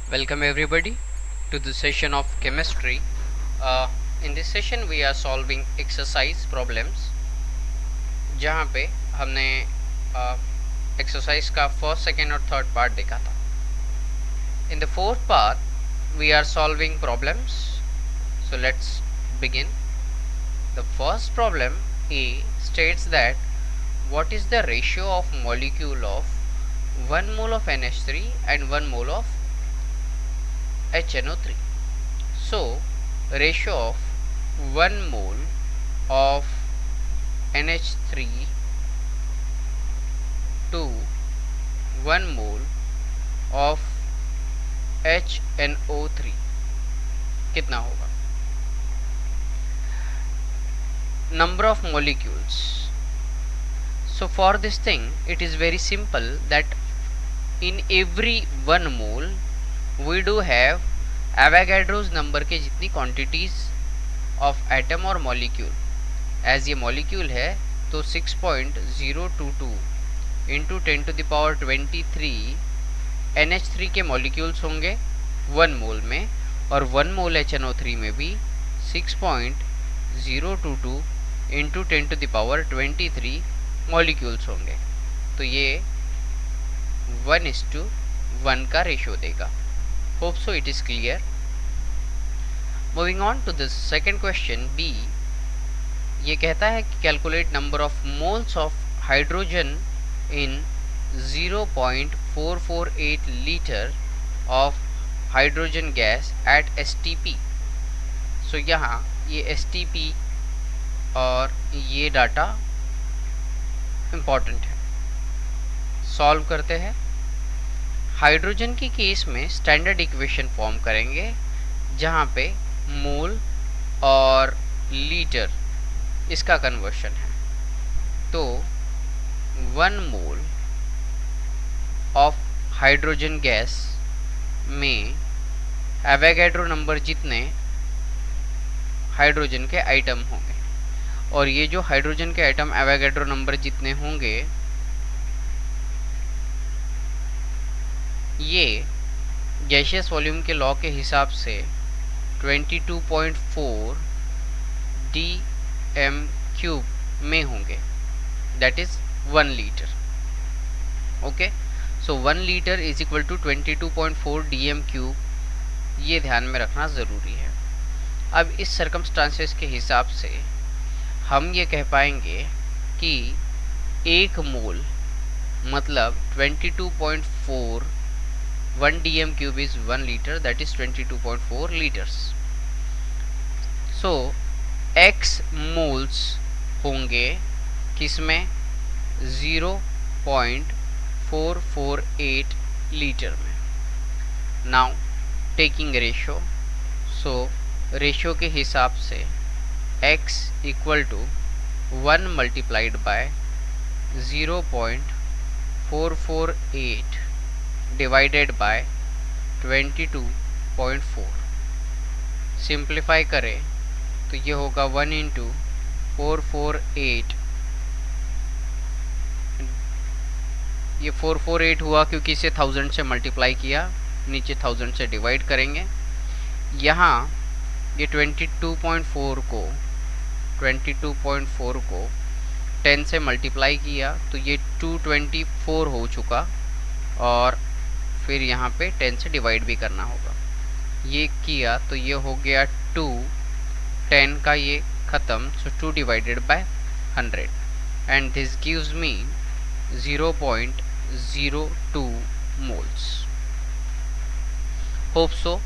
Welcome everybody to the session of chemistry. In this session we are solving exercise problems जहाँ पे हमने exercise का first, second और third part देखा था. In the fourth part we are solving problems. So let's begin. The first problem A states that what is the ratio of molecule of 1 mole of NH3 and 1 mole of HNO3. So, ratio of 1 mole of NH3 to 1 mole of HNO3 कितना होगा? Number of molecules. So for this thing it is very simple that in every 1 mole we do have Avogadro's number के जितनी quantities of atom और molecule. As ये molecule है तो 6.022 into 10 to the power 23 NH3 के molecules होंगे 1 mole में, और 1 mole HNO3 में भी 6.022 into 10 to the power 23 molecules होंगे. तो ये 1:1 का रेशियो देगा. Hope so it is clear. Moving on to the second question B. ये कहता है कि calculate number of moles of hydrogen in 0.448 liter of hydrogen gas at STP. So यहाँ ये STP और ये डाटा इम्पॉर्टेंट है. सॉल्व करते हैं. हाइड्रोजन की केस में स्टैंडर्ड इक्वेशन फॉर्म करेंगे जहाँ पे मोल और लीटर इसका कन्वर्शन है. तो 1 मोल ऑफ हाइड्रोजन गैस में एवोगैड्रो नंबर जितने हाइड्रोजन के आइटम होंगे, और ये जो हाइड्रोजन के आइटम एवोगैड्रो नंबर जितने होंगे ये गैशियस वॉल्यूम के लॉ के हिसाब से 22.4 dm³ में होंगे. That is 1 litre. Okay, so 1 litre is equal to 22.4 dm³. ये ध्यान में रखना ज़रूरी है. अब इस सर्कमस्टांसेस के हिसाब से हम ये कह पाएंगे कि 1 मोल मतलब 22.4 1 dm³ is 1 liter, that is 22.4 liters. So x moles होंगे किसमें? 0.448 लीटर में. Now taking ratio, so ratio के हिसाब से x equal to 1 multiplied by 0.448 divided by 22.4. Simplify करें तो ये होगा 1 इंटू 448. ये 448 हुआ क्योंकि इसे 1000 से मल्टीप्लाई किया, नीचे 1000 से डिवाइड करेंगे. यहाँ ये 22.4 को 10 से मल्टीप्लाई किया तो ये 224 हो चुका, और फिर यहाँ पे 10 से डिवाइड भी करना होगा. ये किया तो ये हो गया 2, 10 का ये ख़त्म, सो 2 divided by 100 and this gives me 0.02 moles. Hope so.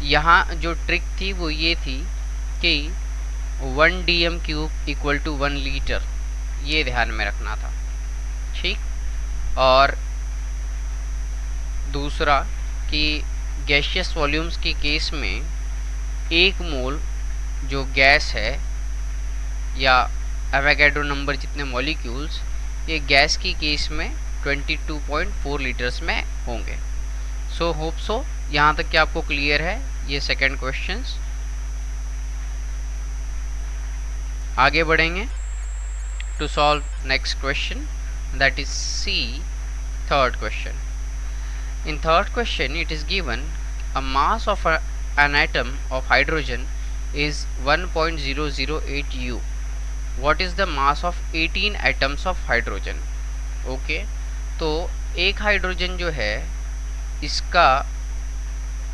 यहाँ जो ट्रिक थी वो ये थी कि 1 dm³ इक्वल टू 1 लीटर, ये ध्यान में रखना था. ठीक. और दूसरा कि गैशियस वॉल्यूम्स के केस में 1 मोल जो गैस है या एवोगैड्रो नंबर जितने मॉलिक्यूल्स, ये गैस की केस में 22.4 लीटर्स में होंगे. सो होप सो यहाँ तक कि आपको क्लियर है. ये सेकंड क्वेश्चंस. आगे बढ़ेंगे to solve next question, that is C, third question. In third question it is given a mass of an atom of hydrogen is 1.008 U. What is the mass of 18 atoms of hydrogen? Okay तो एक hydrogen जो है इसका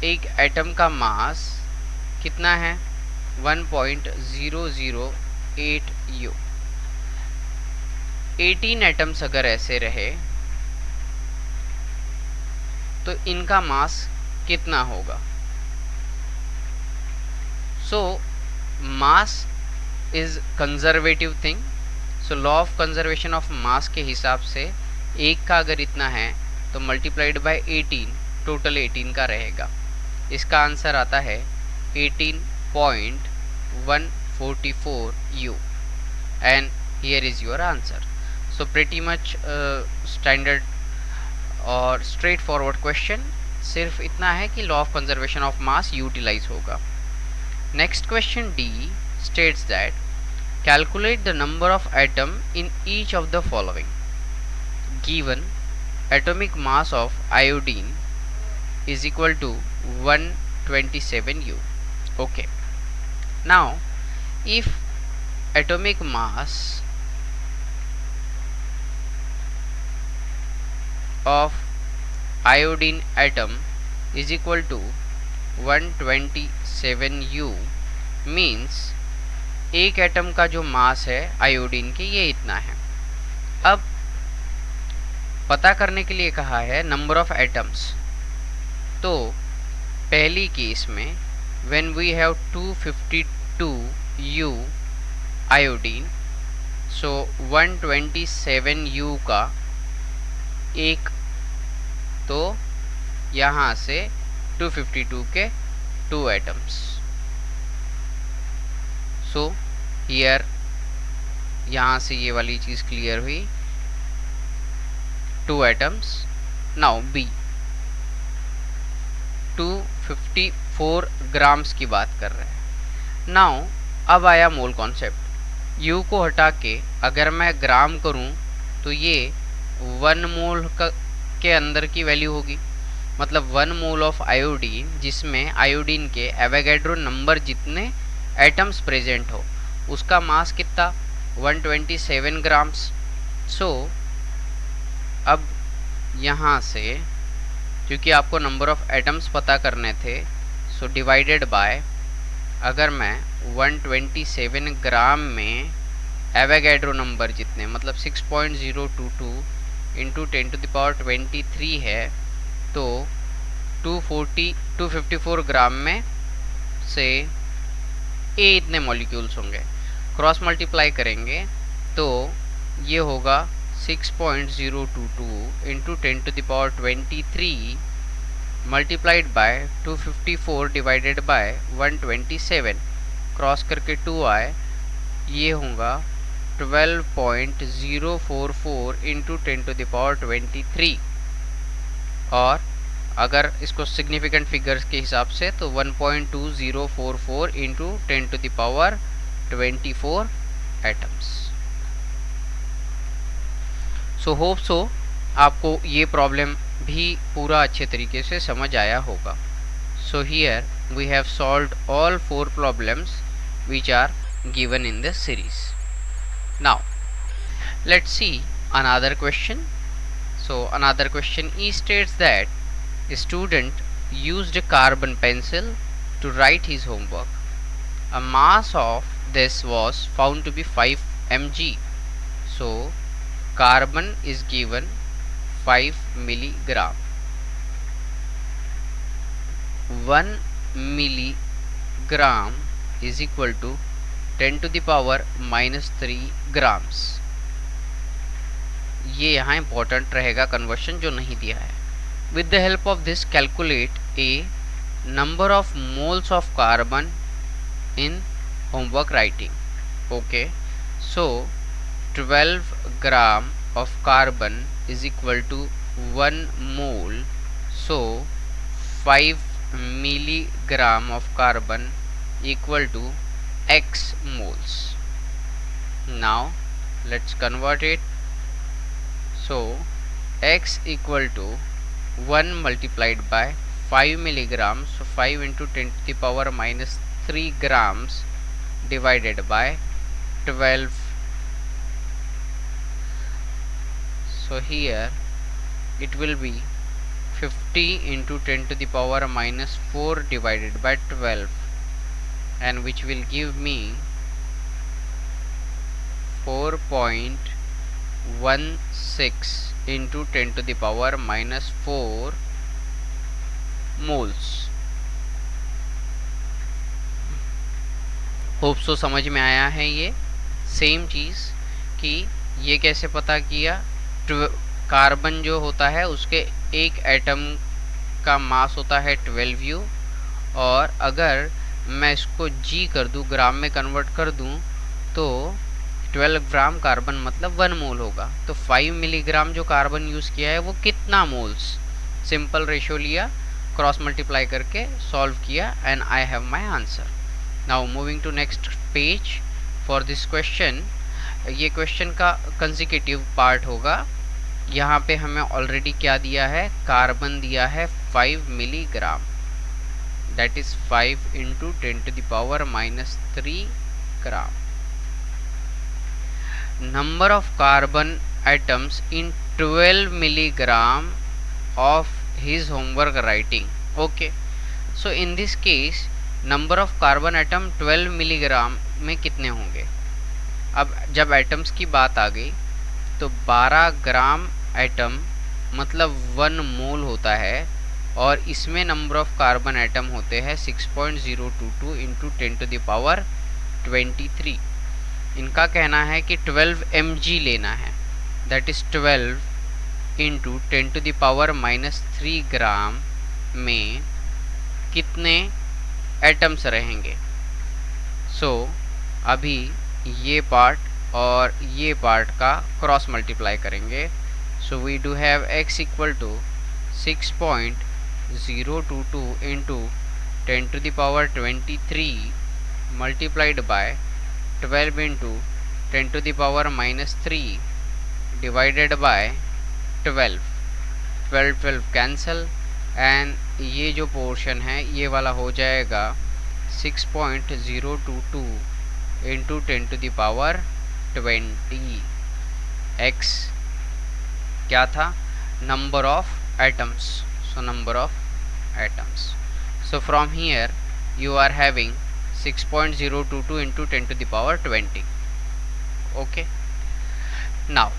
एक atom का मास कितना है 1.008 U। 18 atoms अगर ऐसे रहे तो इनका मास कितना होगा? So mass is conservative thing, so law of conservation of mass के हिसाब से एक का अगर इतना है तो मल्टीप्लाइड बाय 18 टोटल 18 का रहेगा। इसका आंसर आता है 18.144 U and here is your answer. So pretty much standard और स्ट्रेट फॉरवर्ड क्वेश्चन, सिर्फ इतना है कि law of conservation of mass utilize होगा। Next question D states that calculate the number of atom in each of the following. Given atomic mass of iodine is equal to 127 U. Okay. Now, if atomic mass of iodine atom is equal to 127 U means एक atom का जो मास है iodine के ये इतना है। अब पता करने के लिए कहा है नंबर ऑफ एटम्स, तो पहली केस में when we have 252 U iodine, so 127 U का एक, तो यहाँ से 252 के 2 एटम्स। सो हियर यहाँ से ये वाली चीज़ क्लियर हुई, 2 एटम्स। नाउ बी 254 ग्राम्स की बात कर रहे हैं। नाउ अब आया मोल कॉन्सेप्ट। यू को हटा के अगर मैं ग्राम करूँ तो ये 1 मोल के अंदर की वैल्यू होगी, मतलब 1 मोल ऑफ आयोडीन जिसमें आयोडीन के एवोगैड्रो नंबर जितने एटम्स प्रेजेंट हो उसका मास कितना 127 ग्राम्स। सो अब यहाँ से क्योंकि आपको नंबर ऑफ एटम्स पता करने थे, सो डिवाइडेड बाय, अगर मैं 127 ग्राम में एवोगैड्रो नंबर जितने मतलब 6.022 इंटू 10⁻23 है तो 254 ग्राम में से ए इतने मॉलिक्यूल्स होंगे, क्रॉस मल्टीप्लाई करेंगे तो ये होगा 6.022 into 10⁻23 multiplied by 254 divided by 127, cross करके 2 आए, ये होगा 12.044 इंटू 10⁻23। और अगर इसको सिग्निफिकेंट फिगर्स के हिसाब से तो 1.2044 into 10⁻24 atoms. So hope so आपको ये प्रॉब्लम भी पूरा अच्छे तरीके से समझ आया होगा। So here we have solved all 4 problems which are given in this series. Now let's see another question. So another question E states that a student used a carbon pencil to write his homework. A mass of this was found to be 5 mg. So carbon is given 5 milligram. 1 milligram is equal to 10⁻³ grams. ये यहाँ important रहेगा conversion जो नहीं दिया है। With the help of this calculate a number of moles of carbon in homework writing. Okay, so 12 gram of carbon is equal to 1 mole, so 5 milligram of carbon equal to x moles. Now let's convert it. So x equal to 1 multiplied by 5 milligrams, so 5 into 10 to the power minus 3 grams divided by 12. So here it will be 50 into 10 to the power minus 4 divided by 12, and which will give me 4.16 into 10 to the power minus 4 moles. Hope so समझ में आया है। ये same चीज़ कि ये कैसे पता किया, कार्बन जो होता है उसके एक एटम का मास होता है 12U, और अगर मैं इसको G कर दूं, ग्राम में कन्वर्ट कर दूं, तो 12 ग्राम कार्बन मतलब 1 मोल होगा। तो 5 मिलीग्राम जो कार्बन यूज़ किया है वो कितना मोल्स, सिंपल रेशियो लिया, क्रॉस मल्टीप्लाई करके सॉल्व किया, and I have my answer. Now moving to next page for this question. ये क्वेश्चन का कंसेक्यूटिव पार्ट होगा। यहाँ पे हमें ऑलरेडी क्या दिया है, कार्बन दिया है 5 milligram, that is 5 into 10 to the power minus 3 gram. Number of carbon atoms in 12 milligram of his homework writing. Okay, so in this case number of carbon atom 12 milligram में कितने होंगे। अब जब एटम्स की बात आ गई तो 12 ग्राम एटम मतलब 1 मोल होता है, और इसमें नंबर ऑफ कार्बन एटम होते हैं 6.022 इंटू 10 टू द पावर 23। इनका कहना है कि 12 mg लेना है, that is 12 into 10 to the power minus 3 gram में कितने एटम्स रहेंगे। सो अभी ये पार्ट और ये पार्ट का क्रॉस मल्टीप्लाई करेंगे। So we do have x equal to 6.022 into 10 to the power 23 multiplied by 12 into 10 to the power minus 3 divided by 12। 12 cancel, and ये जो पोर्शन है ये वाला हो जाएगा 6.022 into 10 to the power 20। x क्या था, number of atoms, so number of atoms. So from here you are having 6.022 into 10 to the power 20. Okay, now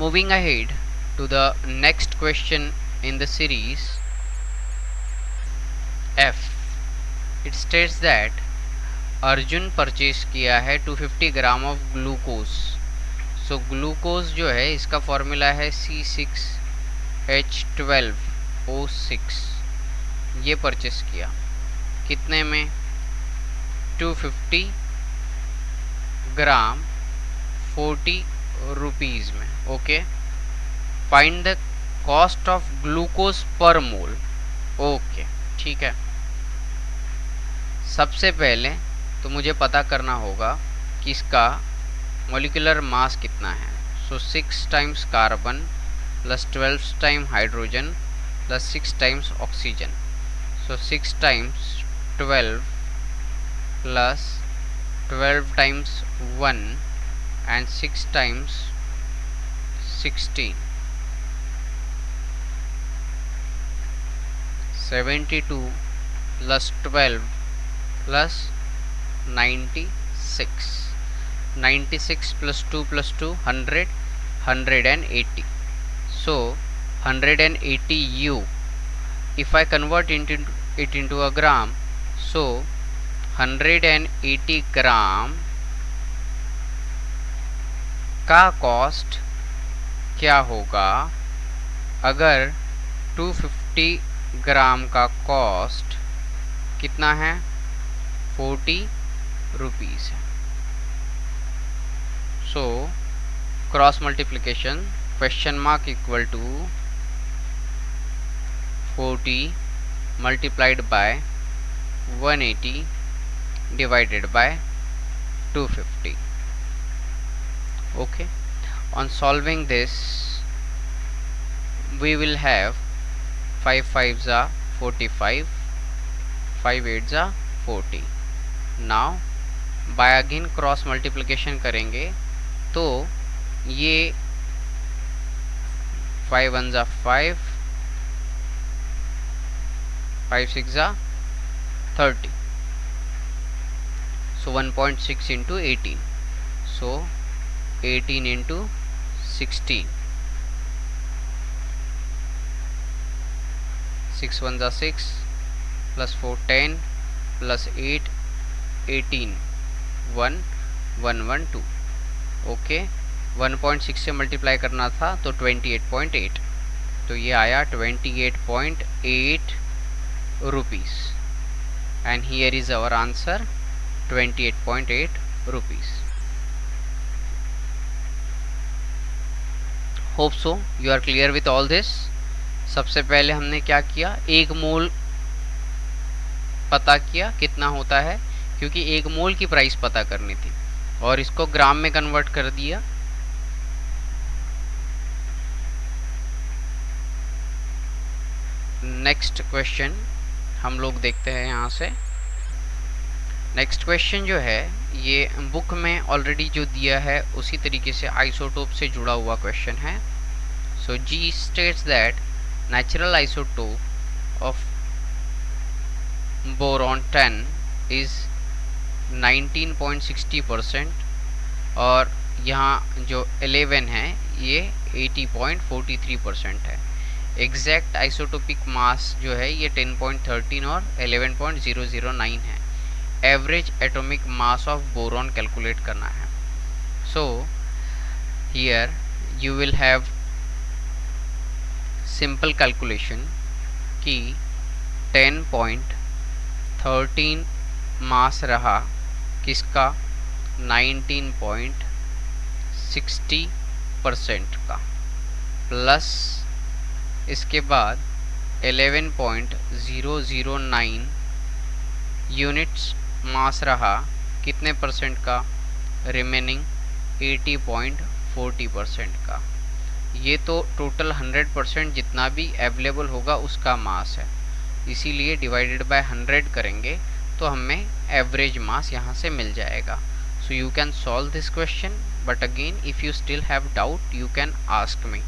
moving ahead to the next question in the series F. It states that Arjun purchase किया है 250 gram of glucose. So glucose जो है इसका formula है C6H12O6। ये purchase किया कितने में, 250 ग्राम 40 रुपीज़ में। Okay, find the cost of glucose पर मोल। ओके, ठीक है। सबसे पहले तो मुझे पता करना होगा कि इसका मॉलिक्यूलर मास कितना है। So 6 times carbon plus 12 time hydrogen plus 6 times oxygen. So 6 times 12 plus 12 times 1 and 6 times 16, 72 plus 12 plus 96, 96 plus 2 plus 2 100, 180. So 180 U. If I convert it into a gram, so 180 ग्राम का cost क्या होगा अगर 250 ग्राम का cost कितना है, 40 rupees है। So cross multiplication question mark equal to 40 multiplied by 180 divided by 250. Okay, on solving this we will have 5 5 ज़ा 45, 5 8 ज़ा 40। Now by again cross multiplication करेंगे तो ये 5 1 ज़ा 5, 5 6 ज़ा 30, so 1.6 into 18, so 18 into 16, 6 1 ज़ा 6 plus 4 10 plus 8 18, 1 1 1 2। ओके 1.6 से मल्टीप्लाई करना था तो 28.8, तो ये आया 28.8 rupees and here is our answer 28.8 rupees. Hope so you are clear with all this. सबसे पहले हमने क्या किया, एक मोल पता किया कितना होता है, क्योंकि एक मोल की प्राइस पता करनी थी, और इसको ग्राम में कन्वर्ट कर दिया। नेक्स्ट क्वेश्चन हम लोग देखते हैं यहाँ से। नेक्स्ट क्वेश्चन जो है ये बुक में ऑलरेडी जो दिया है उसी तरीके से आइसोटोप से जुड़ा हुआ क्वेश्चन है। So G states that natural isotope of boron 10 is 19.60% और यहाँ जो 11 है ये 80.43% है। एग्जैक्ट आइसोटोपिक मास जो है ये 10.13 और 11.009 है। Average atomic mass of boron calculate करना है। So here you will have simple calculation कि 10.13 मास रहा किसका, 19.60% का, प्लस इसके बाद 11.009 यूनिट्स मास रहा कितने परसेंट का, रिमेनिंग 80.40% का। ये तो टोटल 100% जितना भी अवेलेबल होगा उसका मास है, इसीलिए डिवाइडेड बाय 100 करेंगे तो हमें एवरेज मास यहाँ से मिल जाएगा। So you can solve this question, but again if you still have doubt you can ask me.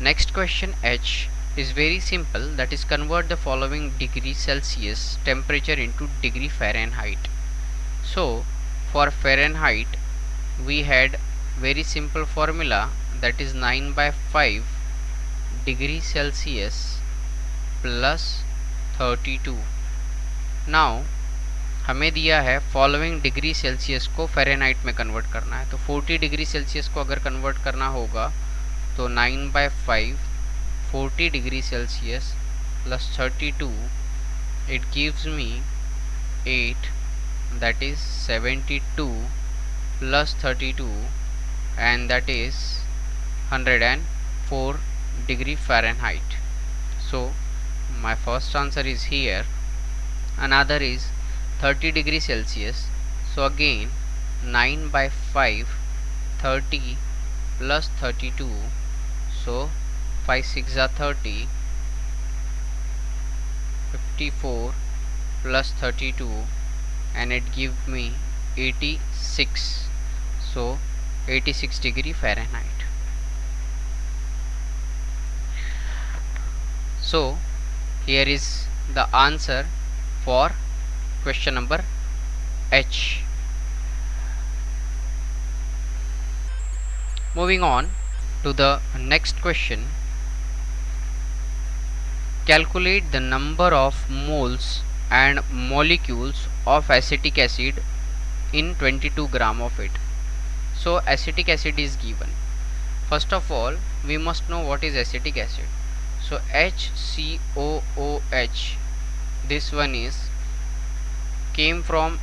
Next question H is very simple, that is convert the following degree Celsius temperature into degree Fahrenheit. So for Fahrenheit we had very simple formula, that is 9/5 degree Celsius plus 32। now हमें दिया है following degree Celsius को Fahrenheit में convert करना है, तो 40 degree Celsius को अगर कन्वर्ट करना होगा तो 9/5 40 degree Celsius plus 32, it gives me 8, that is 72 plus 32 and that is 104 degree Fahrenheit. So my first answer is here. Another is 30 degree Celsius, so again 9/5 30 plus 32, so 5 6 are 30, 54 plus 32 and it gives me 86, so 86 degree Fahrenheit. So here is the answer for question number H. Moving on to the next question. Calculate the number of moles and molecules of acetic acid in 22 gram of it. So acetic acid is given. First of all we must know what is acetic acid. So HCOOH, this one is came from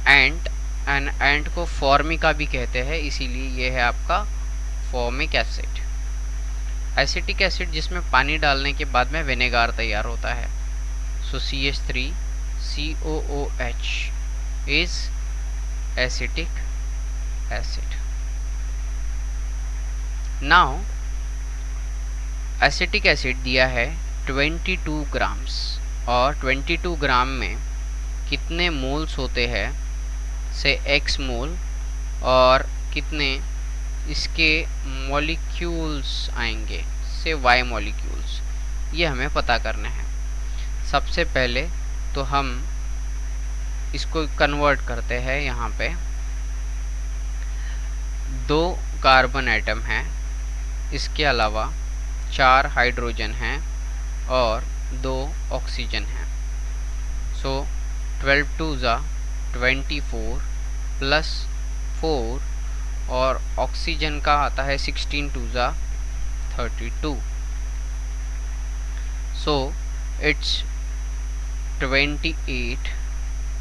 ant and ant को Formica भी कहते हैं, इसीलिए ये है आपका formic acid. Acetic acid जिसमें पानी डालने के बाद में विनेगार तैयार होता है। सो CH3COOH is acetic acid. Now acetic acid दिया है 22 ग्राम्स, और 22 ग्राम में कितने मोल्स होते हैं से x मोल, और कितने इसके मॉलिक्यूल्स आएंगे से y मॉलिक्यूल्स, ये हमें पता करना है। सबसे पहले तो हम इसको कन्वर्ट करते हैं। यहाँ पे 2 कार्बन एटम हैं, इसके अलावा 4 हाइड्रोजन हैं और 2 ऑक्सीजन हैं। सो 12 2 ज़ा 24 प्लस 4, और ऑक्सीजन का आता है 16 2 ज़ा 32। So it's 28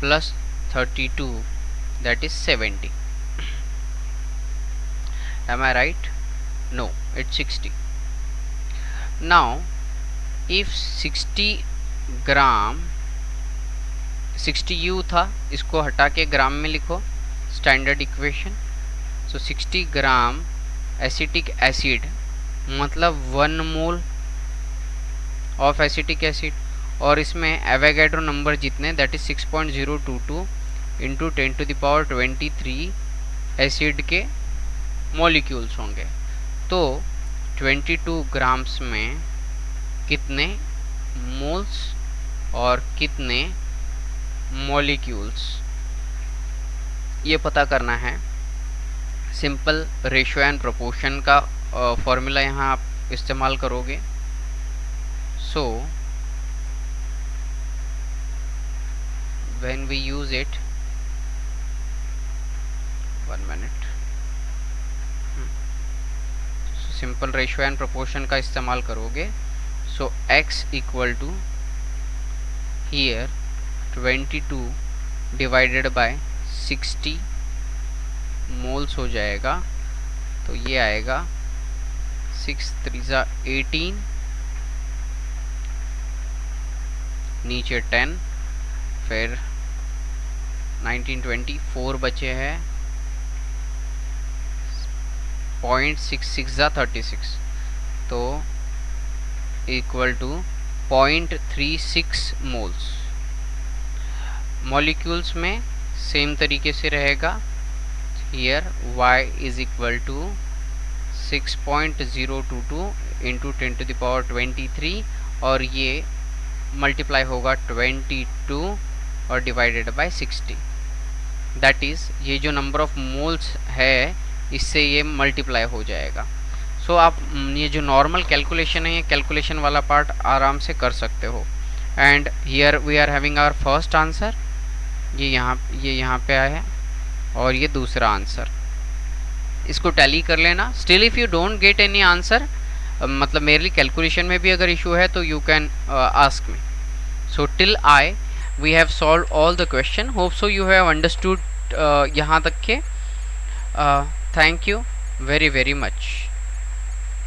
plus 32, that is 70. Am I right? No, it's 60. Now if 60 gram, 60 U था, इसको हटा के ग्राम में लिखो, स्टैंडर्ड इक्वेशन। सो 60 ग्राम एसिटिक एसिड मतलब 1 मोल ऑफ एसिटिक एसिड, और इसमें एवोगैड्रो नंबर जितने, दैट इज 6.022 इंटू 10⁻23 एसिड के मॉलिक्यूल्स होंगे। तो 22 ग्राम्स में कितने मोल्स और कितने मॉलिक्यूल्स, ये पता करना है। सिंपल रेशियो एंड प्रोपोर्शन का फॉर्मूला यहाँ आप इस्तेमाल करोगे। सो when we use it, 1 minute, so simple ratio and proportion का इस्तेमाल करोगे। so x equal to here 22 divided by 60 moles हो जाएगा। तो ये आएगा 6 3 ज़ा 18, नीचे 10, फिर 19 20, 4 बचे हैं, 0.66 ज़ा 36, तो इक्वल टू 0.36 मोल्स। मॉलिक्यूल्स में सेम तरीके से रहेगा। Here y is equal to 6.022 into 10⁻23, और ये मल्टीप्लाई होगा 22 और डिवाइडेड बाय 60, दैट इज़ ये जो नंबर ऑफ मोल्स है इससे ये मल्टीप्लाई हो जाएगा। सो आप ये जो नॉर्मल कैलकुलेशन है, ये कैलकुलेशन वाला पार्ट आराम से कर सकते हो। And here we are having our first answer, ये यहाँ पे आया है, और ये दूसरा आंसर। इसको टैली कर लेना। Still if you don't get any answer, मतलब मेरे लिए कैलकुलेशन में भी अगर इशू है तो you can ask me. So till I we have solved all the question. Hope so you have understood यहाँ तक के। Thank you very very much.